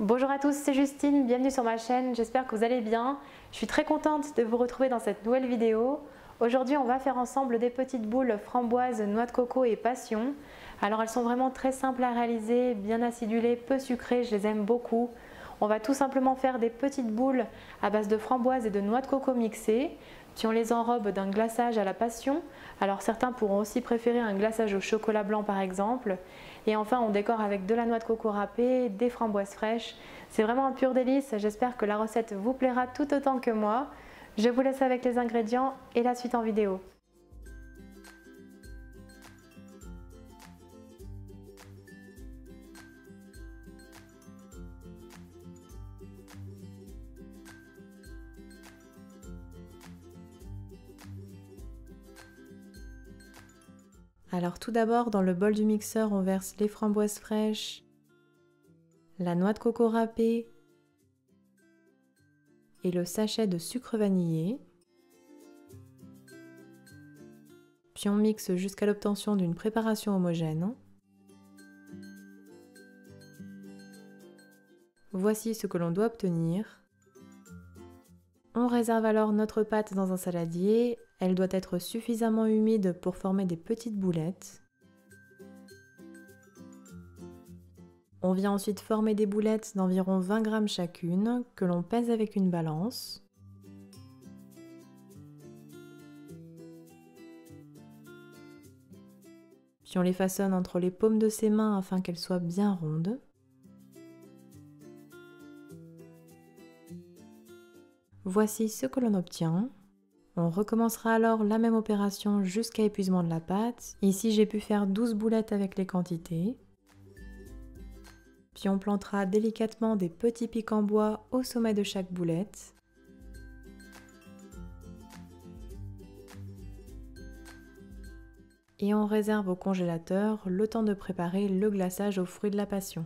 Bonjour à tous, c'est Justine, bienvenue sur ma chaîne, j'espère que vous allez bien. Je suis très contente de vous retrouver dans cette nouvelle vidéo. Aujourd'hui on va faire ensemble des petites boules framboises, noix de coco et passion. Alors elles sont vraiment très simples à réaliser, bien acidulées, peu sucrées, je les aime beaucoup. On va tout simplement faire des petites boules à base de framboises et de noix de coco mixées. Puis on les enrobe d'un glaçage à la passion. Alors certains pourront aussi préférer un glaçage au chocolat blanc par exemple. Et enfin on décore avec de la noix de coco râpée, des framboises fraîches. C'est vraiment un pur délice, j'espère que la recette vous plaira tout autant que moi. Je vous laisse avec les ingrédients et la suite en vidéo. Alors tout d'abord, dans le bol du mixeur, on verse les framboises fraîches, la noix de coco râpée et le sachet de sucre vanillé. Puis on mixe jusqu'à l'obtention d'une préparation homogène. Voici ce que l'on doit obtenir. On réserve alors notre pâte dans un saladier. Elle doit être suffisamment humide pour former des petites boulettes. On vient ensuite former des boulettes d'environ 20 g chacune que l'on pèse avec une balance. Puis on les façonne entre les paumes de ses mains afin qu'elles soient bien rondes. Voici ce que l'on obtient. On recommencera alors la même opération jusqu'à épuisement de la pâte. Ici j'ai pu faire 12 boulettes avec les quantités. Puis on plantera délicatement des petits pics en bois au sommet de chaque boulette. Et on réserve au congélateur le temps de préparer le glaçage aux fruits de la passion.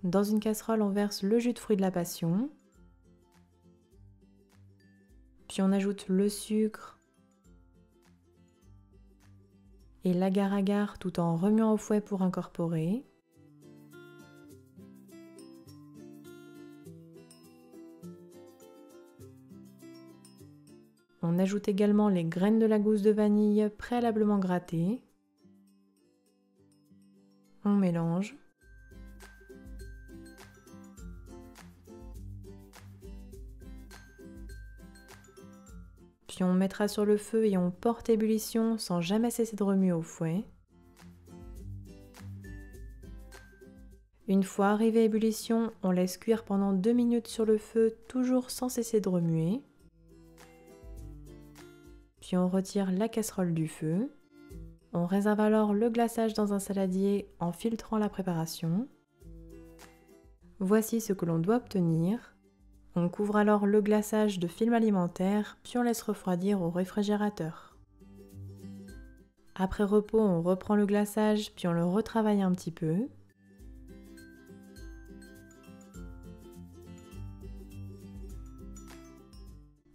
Dans une casserole, on verse le jus de fruits de la passion. Puis on ajoute le sucre et l'agar-agar tout en remuant au fouet pour incorporer. On ajoute également les graines de la gousse de vanille préalablement grattées. On mélange. Puis on mettra sur le feu et on porte ébullition sans jamais cesser de remuer au fouet. Une fois arrivé à ébullition, on laisse cuire pendant 2 minutes sur le feu, toujours sans cesser de remuer. Puis on retire la casserole du feu. On réserve alors le glaçage dans un saladier en filtrant la préparation. Voici ce que l'on doit obtenir. On couvre alors le glaçage de film alimentaire, puis on laisse refroidir au réfrigérateur. Après repos, on reprend le glaçage, puis on le retravaille un petit peu.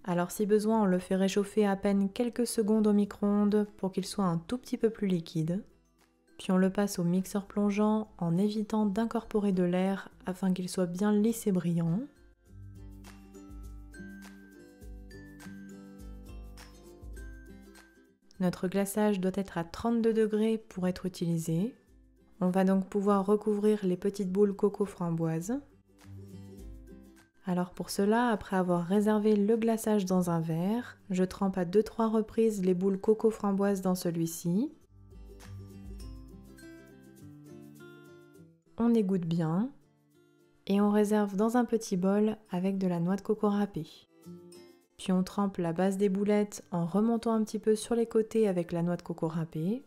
Alors si besoin, on le fait réchauffer à peine quelques secondes au micro-ondes pour qu'il soit un tout petit peu plus liquide. Puis on le passe au mixeur plongeant en évitant d'incorporer de l'air afin qu'il soit bien lisse et brillant. Notre glaçage doit être à 32 degrés pour être utilisé. On va donc pouvoir recouvrir les petites boules coco framboises. Alors pour cela, après avoir réservé le glaçage dans un verre, je trempe à 2-3 reprises les boules coco framboises dans celui-ci. On égoutte bien et on réserve dans un petit bol avec de la noix de coco râpée. Puis on trempe la base des boulettes en remontant un petit peu sur les côtés avec la noix de coco râpée.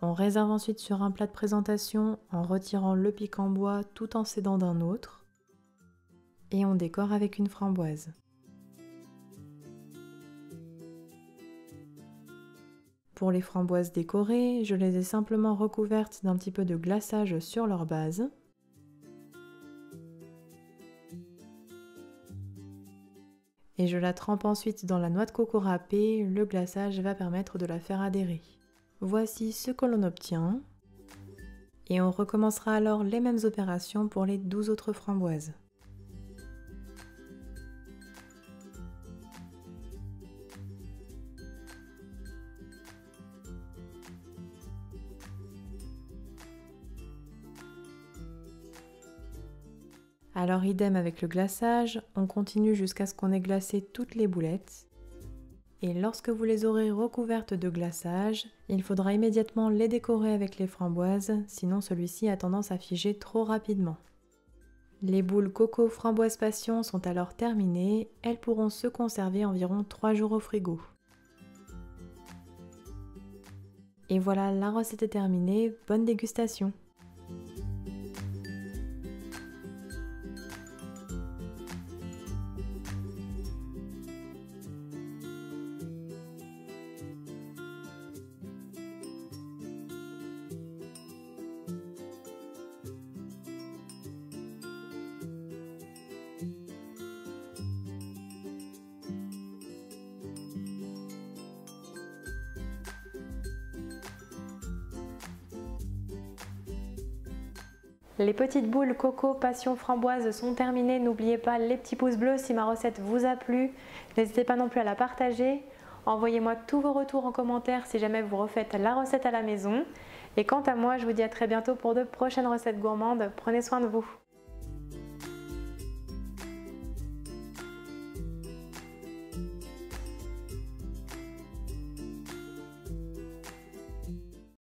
On réserve ensuite sur un plat de présentation en retirant le pic en bois tout en s'aidant d'un autre. Et on décore avec une framboise. Pour les framboises décorées, je les ai simplement recouvertes d'un petit peu de glaçage sur leur base. Et je la trempe ensuite dans la noix de coco râpée, le glaçage va permettre de la faire adhérer. Voici ce que l'on obtient. Et on recommencera alors les mêmes opérations pour les 12 autres framboises. Alors idem avec le glaçage, on continue jusqu'à ce qu'on ait glacé toutes les boulettes. Et lorsque vous les aurez recouvertes de glaçage, il faudra immédiatement les décorer avec les framboises, sinon celui-ci a tendance à figer trop rapidement. Les boules coco framboise passion sont alors terminées, elles pourront se conserver environ 3 jours au frigo. Et voilà, la recette est terminée, bonne dégustation! Les petites boules coco passion framboise sont terminées. N'oubliez pas les petits pouces bleus si ma recette vous a plu. N'hésitez pas non plus à la partager. Envoyez-moi tous vos retours en commentaire si jamais vous refaites la recette à la maison. Et quant à moi, je vous dis à très bientôt pour de prochaines recettes gourmandes. Prenez soin de vous.